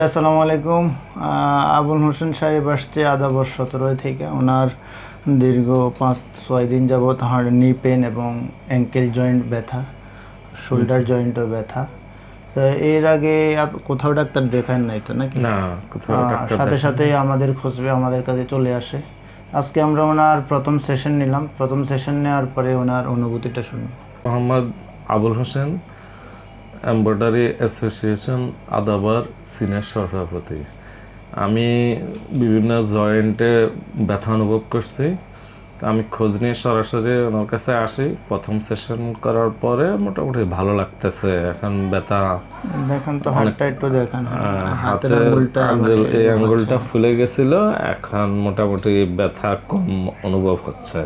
আসসালামু আলাইকুম। আবুল হোসেন সাহেব আসছে আদাবর 17 থেকে। ওনার দীর্ঘ 5-6 দিন যাবৎ নি পেন এবং অ্যাঙ্কেল জয়েন্ট ব্যথা, শোল্ডার জয়েন্টও ব্যথা। তো এর আগে কোথাও ডাক্তার দেখান নাই তো নাকি? না, কোথাও ডাক্তার সাথে দেখান সাথে নাই। আমাদের খোঁজবে, আমাদের কাছে চলে আসে। আজকে আমরা ওনার প্রথম সেশন নিলাম। প্রথম সেশন নেওয়ার পরে ওনার অনুভূতিটা শুনবো। Mohammad Abul Hossain, embroidery association Adabar senior সভাপতি। আমি বিভিন্ন জয়েন্টে ব্যথা অনুভব করছি। তো আমি খোঁজ নিয়ে সরাসরি ওনার কাছে আসি। প্রথম সেশন করার পরে মোটামুটি ভালো লাগতেছে। এখন ব্যথা দেখেন তো অনেক, হাতটা একটু দেখান। হাতের হাতের আঙুলটা মানে আঙ্গুল, এই এরকম হচ্ছে আঙ্গুলটা না। ফুলে গেছিল, এখন মোটামুটি ব্যথা কম অনুভব হচ্ছে।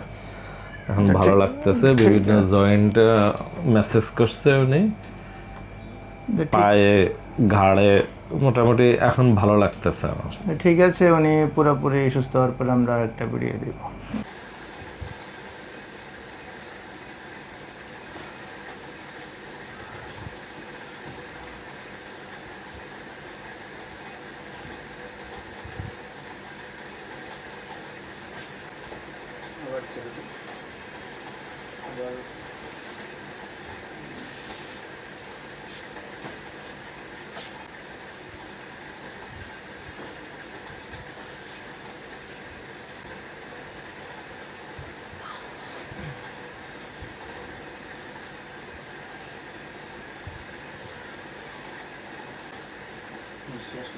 এখন আচ্ছা, ভালো ঠিক লাগতেছে। ঠিক বিভিন্ন জয়েন্ট মেসেজ করছে উনি, ঠিক পায়ে, ঘাড়ে, মোটামুটি এখন ভালো লাগতেছে আমার। ঠিক আছে। উনি পুরোপুরি সুস্থ হওয়ার পর আমরা আরেকটা ভিডিও দিব। শেষ